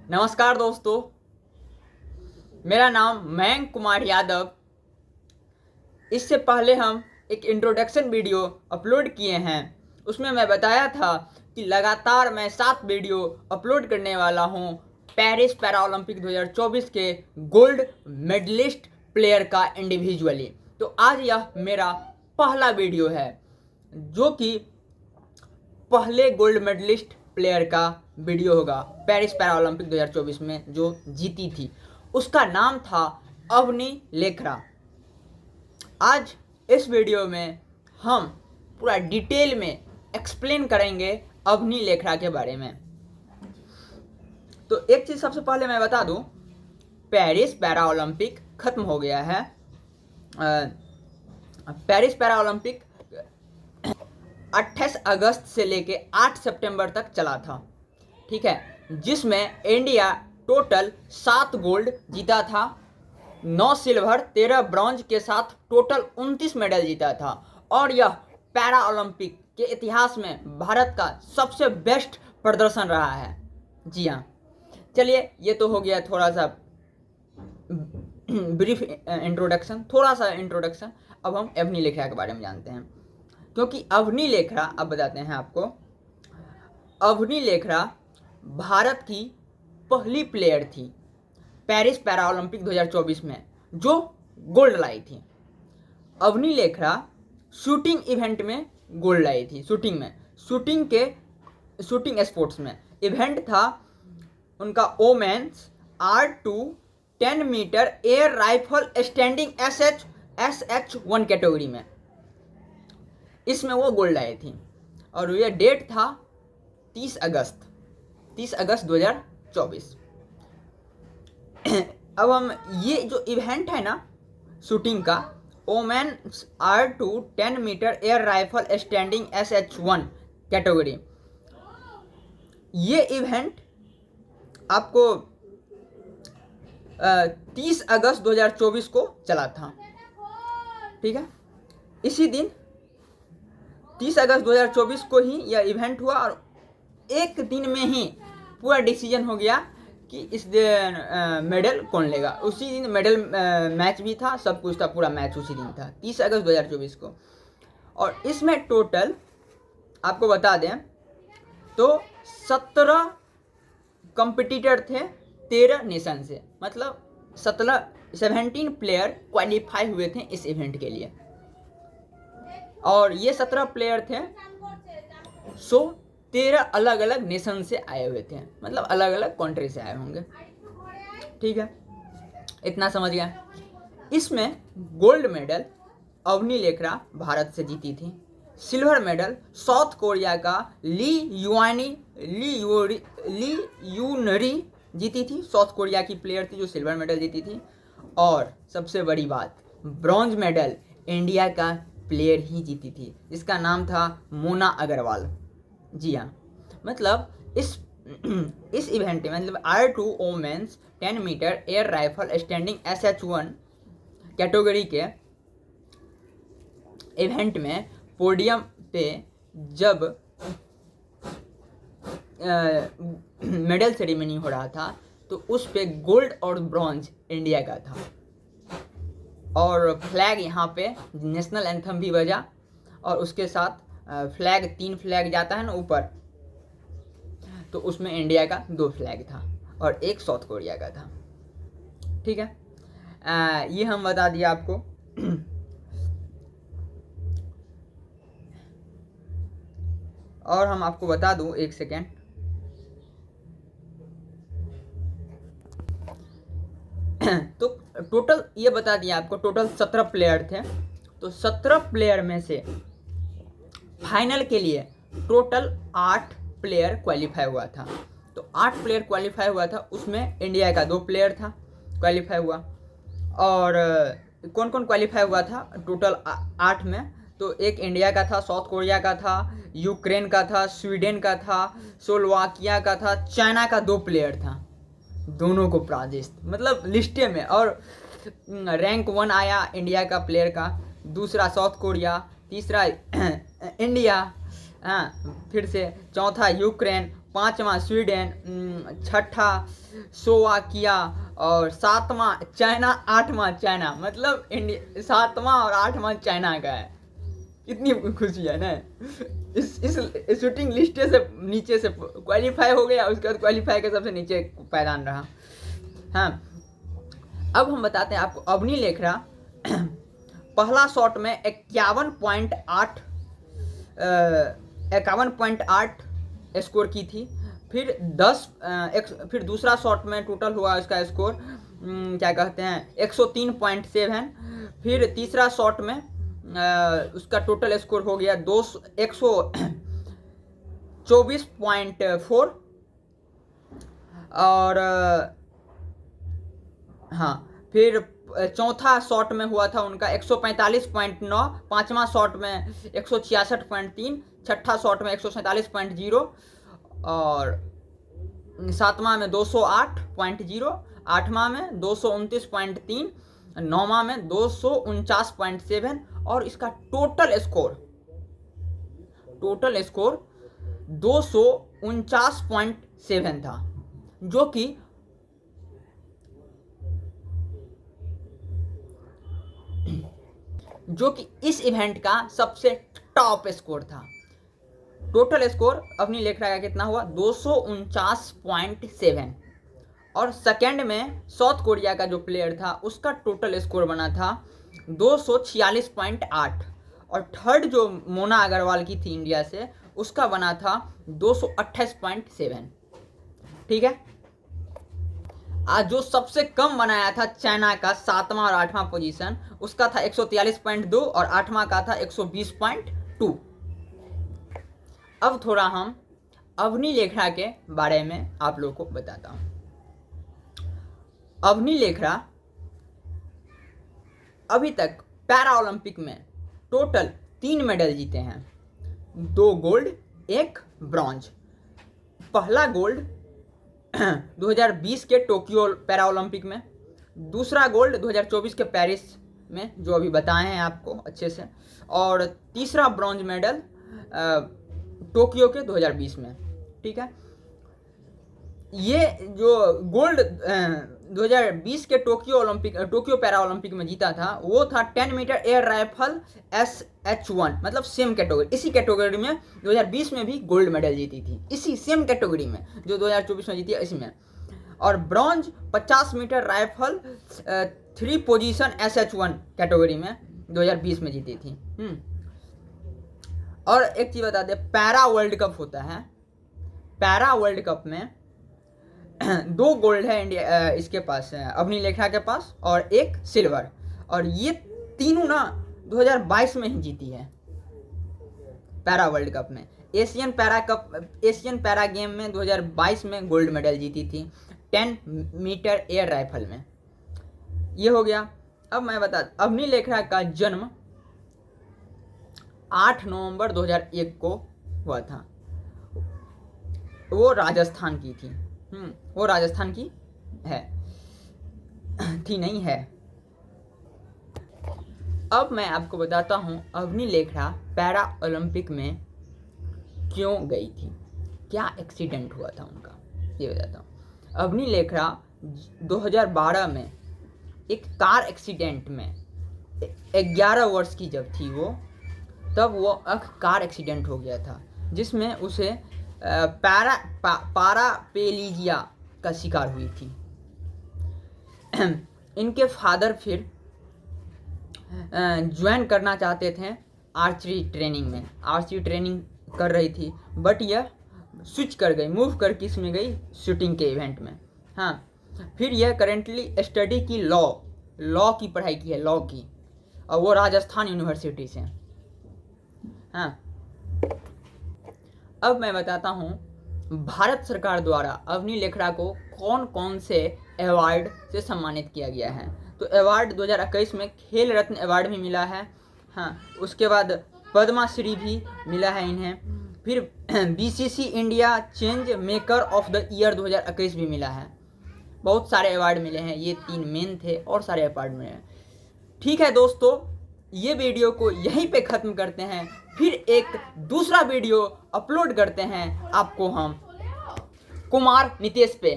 नमस्कार दोस्तों, मेरा नाम मयंक कुमार यादव। इससे पहले हम एक इंट्रोडक्शन वीडियो अपलोड किए हैं। उसमें मैं बताया था कि लगातार मैं 7 वीडियो अपलोड करने वाला हूं पेरिस पैरा ओलंपिक 2024 के गोल्ड मेडलिस्ट प्लेयर का इंडिविजुअली। तो आज यह मेरा पहला वीडियो है जो कि पहले गोल्ड मेडलिस्ट प्लेयर का वीडियो होगा पेरिस पैरा ओलंपिक 2024 में जो जीती थी। उसका नाम था अवनी लेखरा। आज इस वीडियो में हम पूरा डिटेल में एक्सप्लेन करेंगे अवनी लेखरा के बारे में। तो एक चीज़ सबसे पहले मैं बता दूं, पेरिस पैरा ओलंपिक खत्म हो गया है। पेरिस पैरा ओलंपिक 28 अगस्त से लेके 8 सितंबर तक चला था, ठीक है, जिसमें इंडिया टोटल 7 गोल्ड जीता था, 9 सिल्वर, 13 ब्रॉन्ज के साथ टोटल 29 मेडल जीता था। और यह पैरा ओलंपिक के इतिहास में भारत का सबसे बेस्ट प्रदर्शन रहा है। जी हाँ, चलिए ये तो हो गया थोड़ा सा ब्रीफ इंट्रोडक्शन, थोड़ा सा इंट्रोडक्शन। अब हम अवनी लेखरा के बारे में जानते हैं, क्योंकि अवनी लेखरा, अब बताते हैं आपको, अवनी लेखरा भारत की पहली प्लेयर थी पेरिस पैरा ओलंपिक 2024 में जो गोल्ड लाई थी। अवनी लेखरा शूटिंग इवेंट में गोल्ड लाई थी। शूटिंग स्पोर्ट्स में इवेंट था उनका women's R2 10 metre air rifle standing SH1 category में, इसमें वो गोल्ड लाई थी। और ये डेट था 30 अगस्त 2024। अब हम ये जो इवेंट है ना शूटिंग का, women R2 10 metre air rifle standing SH1 category, ये इवेंट आपको 30 अगस्त 2024 को चला था, ठीक है। इसी दिन 30 अगस्त 2024 को ही यह इवेंट हुआ और एक दिन में ही पूरा डिसीजन हो गया कि इस दिन मेडल कौन लेगा। उसी दिन मेडल मैच भी था, सब कुछ था, पूरा मैच उसी दिन था 30 अगस्त 2024 को। और इसमें टोटल आपको बता दें तो 17 कंपटीटर थे 13 नेशन से, मतलब 17 प्लेयर क्वालिफाई हुए थे इस इवेंट के लिए। और ये 17 प्लेयर थे, 13 अलग अलग नेशन से आए हुए थे, मतलब अलग अलग कंट्री से आए होंगे, ठीक है, इतना समझ गया। इसमें गोल्ड मेडल अवनी लेखरा भारत से जीती थी। सिल्वर मेडल साउथ कोरिया का ली यूनरी जीती थी, साउथ कोरिया की प्लेयर थी जो सिल्वर मेडल जीती थी। और सबसे बड़ी बात, ब्रॉन्ज मेडल इंडिया का प्लेयर ही जीती थी, जिसका नाम था मोना अग्रवाल। जी हाँ, मतलब इस इवेंट में, मतलब R2 women's 10 metre air rifle standing SH1 category के इवेंट में पोडियम पे जब मेडल सेरेमनी हो रहा था तो उस पे गोल्ड और ब्रॉन्ज इंडिया का था। और फ्लैग यहाँ पे नेशनल एंथम भी बजा, और उसके साथ फ्लैग, 3 फ्लैग जाता है ना ऊपर, तो उसमें इंडिया का 2 फ्लैग था और एक साउथ कोरिया का था, ठीक है। ये हम बता दिया आपको। और हम आपको बता दूं, एक सेकेंड, तो टोटल ये बता दिया आपको, टोटल 17 प्लेयर थे। तो 17 प्लेयर में से फाइनल के लिए टोटल 8 प्लेयर क्वालिफाई हुआ था। तो 8 प्लेयर क्वालिफाई हुआ था, उसमें इंडिया का 2 प्लेयर था क्वालिफाई हुआ। और कौन कौन क्वालिफाई हुआ था टोटल 8 में, तो एक इंडिया का था, साउथ कोरिया का था, यूक्रेन का था, स्वीडन का था, स्लोवाकिया का था, चाइना का 2 प्लेयर था, दोनों को पराजित, मतलब लिस्टे में। और रैंक 1 आया इंडिया का प्लेयर का, दूसरा साउथ कोरिया, तीसरा इंडिया, हाँ, फिर से चौथा यूक्रेन, पांचवा स्वीडन, छठा स्लोवाकिया और 7वां चाइना, 8वां चाइना, मतलब इंडिया 7वां और 8वां चाइना का है। कितनी खुशी है ना। इस शूटिंग लिस्ट से नीचे से क्वालिफाई हो गया, उसके बाद क्वालिफाई का सबसे नीचे पायदान रहा। हाँ, अब हम बताते हैं आपको अवनी लेखरा पहला शॉट में 51.8 स्कोर की थी। फिर फिर दूसरा शॉट में टोटल हुआ इसका स्कोर क्या कहते हैं 103.7। फिर तीसरा शॉट में उसका टोटल स्कोर हो गया 124.4। और हाँ, फिर चौथा शॉट में हुआ था उनका 145.9, पांचवा शॉट में 166.3, छठा शॉट में 147.0 और सातवां में 208.0, आठवां में 229.3, नौवां में 249.7 और इसका टोटल स्कोर 249.7 था, जो कि इस इवेंट का सबसे टॉप स्कोर था। टोटल स्कोर अवनी लेखरा का कितना हुआ 249.7 और सेकंड में साउथ कोरिया का जो प्लेयर था उसका टोटल स्कोर बना था 246.8 और थर्ड जो मोना अग्रवाल की थी इंडिया से उसका बना था 228.7। ठीक है। आज जो सबसे कम बनाया था चाइना का 7वां और 8वां पोजीशन उसका था 143.2 और 8वां का था 120.2। अब थोड़ा हम अवनी लेखरा के बारे में आप लोगों को बताता हूं। अवनी लेखरा अभी तक पैरा ओलंपिक में टोटल 3 मेडल जीते हैं, 2 गोल्ड 1 ब्रॉन्ज। पहला गोल्ड 2020 के टोक्यो पैरा ओलंपिक में, दूसरा गोल्ड 2024 के पेरिस में जो अभी बताए हैं आपको अच्छे से, और तीसरा ब्रॉन्ज मेडल टोक्यो के 2020 में। ठीक है। ये जो गोल्ड 2020 के टोक्यो पैरा ओलंपिक में जीता था वो था 10 मीटर एयर राइफल SH1, मतलब सेम कैटेगरी। इसी कैटेगरी में 2020 में भी गोल्ड मेडल जीती थी, इसी सेम कैटेगरी में जो 2024 में जीती है इसी में। और bronze 50 metre rifle 3 position SH1 category में 2020 में जीती थी। और एक चीज बता दे, पैरा वर्ल्ड कप होता है, पैरा वर्ल्ड कप में 2 गोल्ड है इंडिया इसके पास है, अवनी लेखरा के पास, और 1 सिल्वर। और ये तीनों ना 2022 में ही जीती है पैरा वर्ल्ड कप में। एशियन पैरा गेम में 2022 में गोल्ड मेडल जीती थी 10 मीटर एयर राइफल में। ये हो गया। अब मैं बता, अवनी लेखरा का जन्म 8 नवंबर 2001 को हुआ था। वो राजस्थान की थी। वो राजस्थान की है, थी नहीं है। अब मैं आपको बताता हूँ अवनी लेखरा पैरा ओलंपिक में क्यों गई थी, क्या एक्सीडेंट हुआ था उनका, ये बताता हूँ। अवनी लेखरा 2012 में एक कार एक्सीडेंट में 11 वर्ष की जब थी वो, तब वो कार एक्सीडेंट हो गया था जिसमें उसे पाराप्लेजिया का शिकार हुई थी। इनके फादर फिर ज्वाइन करना चाहते थे आर्चरी ट्रेनिंग में, आर्चरी ट्रेनिंग कर रही थी, बट यह स्विच कर गई, मूव कर किस में गई, शूटिंग के इवेंट में। हाँ, फिर यह करेंटली स्टडी की लॉ की पढ़ाई की है, लॉ की, और वो राजस्थान यूनिवर्सिटी से। हाँ, अब मैं बताता हूँ भारत सरकार द्वारा अवनी लेखरा को कौन कौन से अवार्ड से सम्मानित किया गया है। तो अवार्ड 2021 में खेल रत्न अवार्ड भी मिला है। हाँ, उसके बाद पद्मा श्री भी मिला है इन्हें। फिर BCC India change maker of the year 2021 भी मिला है। बहुत सारे अवार्ड मिले हैं, ये 3 मेन थे और सारे अवार्ड मिले हैं। ठीक है दोस्तों, ये वीडियो को यहीं पे ख़त्म करते हैं, फिर एक दूसरा वीडियो अपलोड करते हैं आपको हम कुमार नितेश पे।